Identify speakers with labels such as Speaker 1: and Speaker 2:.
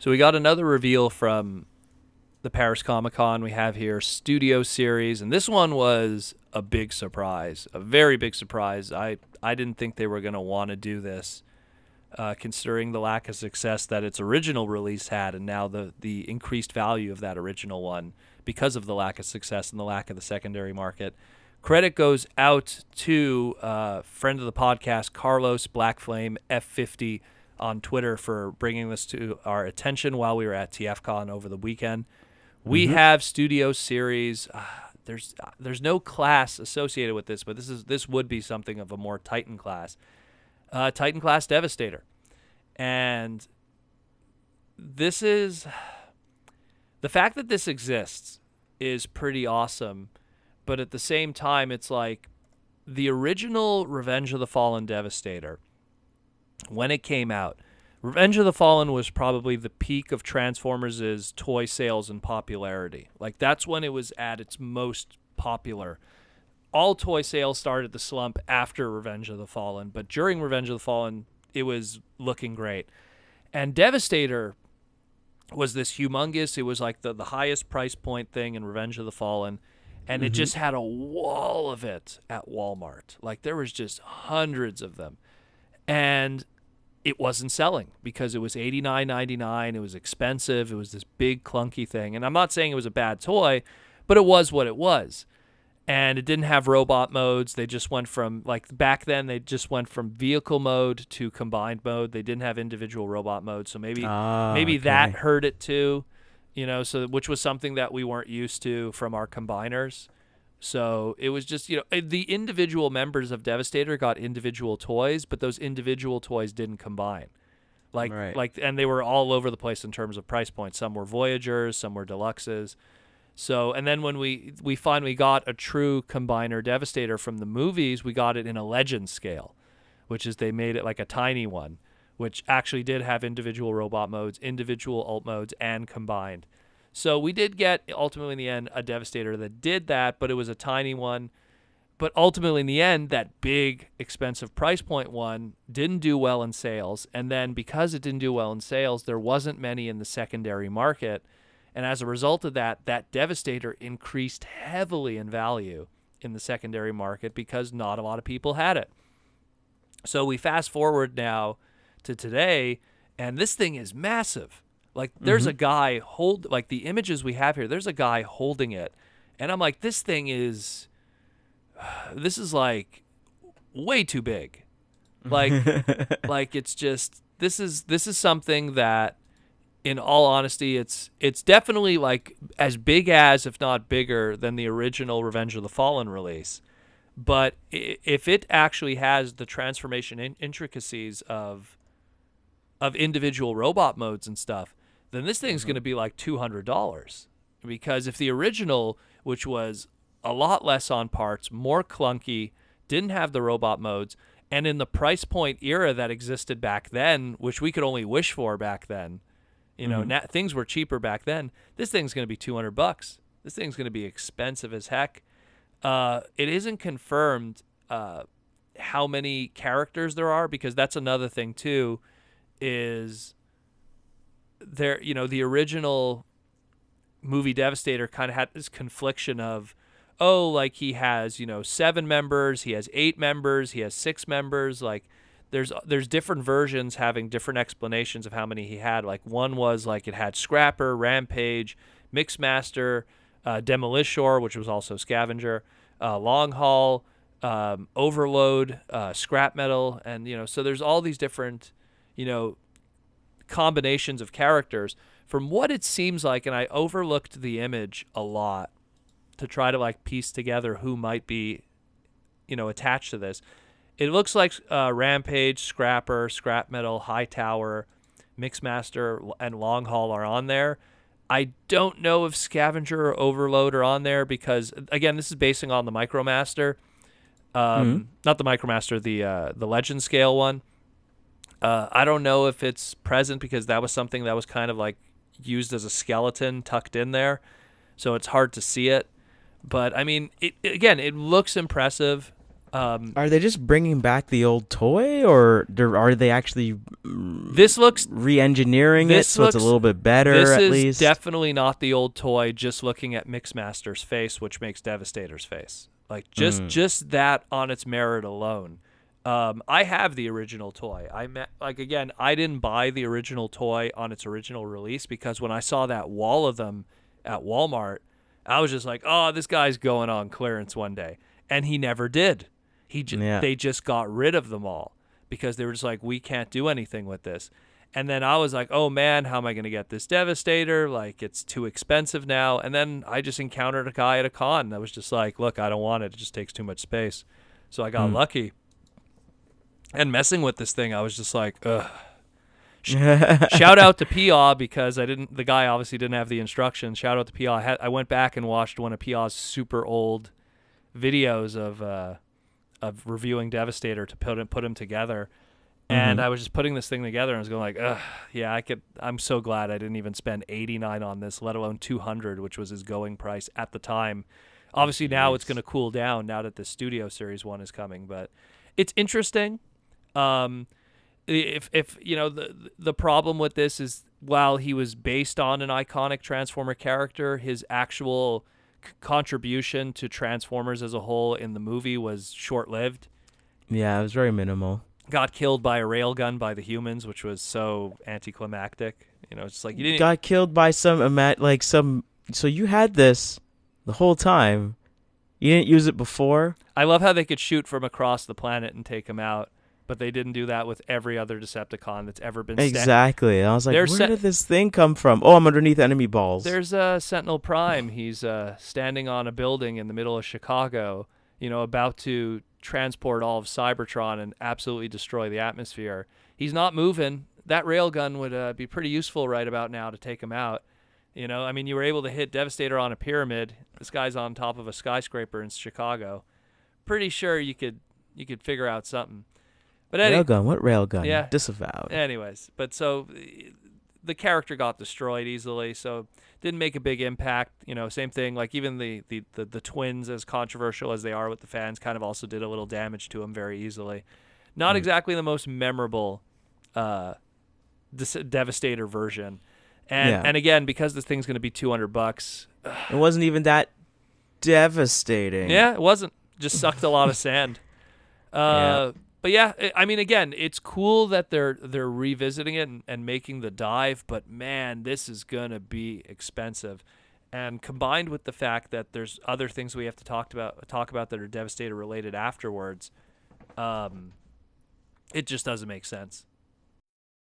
Speaker 1: So we got another reveal from the Paris Comic-Con. We have here Studio Series, and this one was a big surprise, a very big surprise. I didn't think they were going to want to do this, considering the lack of success that its original release had, and now the increased value of that original one because of the lack of success and the lack of the secondary market. Credit goes out to friend of the podcast, Carlos Blackflame F50 on Twitter, for bringing this to our attention while we were at TFCon over the weekend. We have Studio Series. There's no class associated with this, but this would be something of a more Titan class. Titan class Devastator. And this is... The fact that this exists is pretty awesome, but at the same time, it's like the original Revenge of the Fallen Devastator, when it came out, Revenge of the Fallen was probably the peak of Transformers' toy sales and popularity. Like, that's when it was at its most popular. All toy sales started to slump after Revenge of the Fallen, but during Revenge of the Fallen, it was looking great. And Devastator was this humongous, it was like the highest price point thing in Revenge of the Fallen, and it just had a wall of it at Walmart. Like, there was just hundreds of them. And it wasn't selling because it was $89.99. It was expensive. It was this big clunky thing. And I'm not saying it was a bad toy, but it was what it was. And it didn't have robot modes. They just went from, like, back then, they just went from vehicle mode to combined mode. They didn't have individual robot modes. So maybe that hurt it too, you know, so which was something that we weren't used to from our combiners. So it was just, you know, the individual members of Devastator got individual toys, but those individual toys didn't combine. And they were all over the place in terms of price points. Some were Voyagers, some were Deluxes. So, and then when we finally got a true combiner Devastator from the movies, we got it in a Legend scale, which is they made it like a tiny one, which actually did have individual robot modes, individual ult modes, and combined. So we did get, ultimately in the end, a Devastator that did that, but it was a tiny one. But ultimately in the end, that big, expensive price point one didn't do well in sales. And then because it didn't do well in sales, there wasn't many in the secondary market. And as a result of that, that Devastator increased heavily in value in the secondary market because not a lot of people had it. So we fast forward now to today, and this thing is massive. Like, there's a guy like the images we have here, there's a guy holding it. And I'm like, this is like way too big. Like, like it's just, this is something that, in all honesty, it's definitely like as big as, if not bigger than, the original Revenge of the Fallen release. But if it actually has the transformation intricacies of individual robot modes and stuff, then this thing's going to be like $200. Because if the original, which was a lot less on parts, more clunky, didn't have the robot modes, and in the price point era that existed back then, which we could only wish for back then, you know, things were cheaper back then, this thing's going to be $200. This thing's going to be expensive as heck. It isn't confirmed how many characters there are, because that's another thing too, is there, you know, the original movie Devastator kind of had this confliction of, oh, like he has, you know, 7 members, he has 8 members, he has 6 members. Like there's different versions having different explanations of how many he had. Like one was like it had Scrapper, Rampage, Mixmaster, Demolishor, which was also Scavenger, Long Haul, Overload, Scrap Metal, and, you know, so there's all these different, you know, combinations of characters. From what it seems like, and I overlooked the image a lot to try to like piece together who might be, you know, attached to this. It looks like Rampage, Scrapper, Scrap Metal, Hightower, Mixmaster, and Long Haul are on there. I don't know if Scavenger or Overload are on there because, again, this is basing on the Micromaster. Not the Micromaster, the Legend scale one. I don't know if it's present because that was something that was kind of like used as a skeleton tucked in there, so it's hard to see it. But I mean, it looks impressive.
Speaker 2: Are they just bringing back the old toy, or are they actually re-engineering it so it's a little bit better at least?
Speaker 1: This is definitely not the old toy, just looking at Mixmaster's face, which makes Devastator's face. Like, just that on its merit alone. I have the original toy. Again, I didn't buy the original toy on its original release because when I saw that wall of them at Walmart, I was just like, oh, this guy's going on clearance one day. And he never did. They just got rid of them all because they were just like, we can't do anything with this. And then I was like, oh man, how am I going to get this Devastator? Like, it's too expensive now. And then I just encountered a guy at a con that was just like, look, I don't want it. It just takes too much space. So I got lucky. And messing with this thing, I was just like, ugh. Shout out to Pia because the guy obviously didn't have the instructions. Shout out to Pia. I went back and watched one of Pia's super old videos of reviewing Devastator to put him together. And I was just putting this thing together and I was going like, ugh, yeah, I'm so glad I didn't even spend $89 on this, let alone $200, which was his going price at the time. Obviously now it's going to cool down now that the Studio Series 1 is coming, but it's interesting. If you know, the problem with this is while he was based on an iconic Transformer character, his actual contribution to Transformers as a whole in the movie was short-lived. Yeah,
Speaker 2: it was very minimal.
Speaker 1: Got killed by a railgun by the humans, which was so anticlimactic. You know, it's like you didn't
Speaker 2: got killed by some. So you had this the whole time. You didn't use it before.
Speaker 1: I love how they could shoot from across the planet and take him out, but they didn't do that with every other Decepticon that's ever been.
Speaker 2: Exactly. I was like, where did this thing come from? Oh, I'm underneath enemy balls.
Speaker 1: There's Sentinel Prime. He's standing on a building in the middle of Chicago, you know, about to transport all of Cybertron and absolutely destroy the atmosphere. He's not moving. That railgun would be pretty useful right about now to take him out. You know, I mean, you were able to hit Devastator on a pyramid. This guy's on top of a skyscraper in Chicago. Pretty sure you could figure out something. But
Speaker 2: railgun? What railgun?
Speaker 1: Yeah.
Speaker 2: Disavowed.
Speaker 1: Anyways, but so the character got destroyed easily, so didn't make a big impact. You know, same thing. Like even the twins, as controversial as they are with the fans, kind of also did a little damage to him very easily. Not exactly the most memorable Devastator version. And again, because this thing's going to be $200,
Speaker 2: it wasn't even that devastating.
Speaker 1: Yeah, it wasn't. Just sucked a lot of sand. But yeah, I mean, again, it's cool that they're revisiting it and making the dive. But man, this is gonna be expensive. And combined with the fact that there's other things we have to talk about that are Devastator related afterwards, it just doesn't make sense.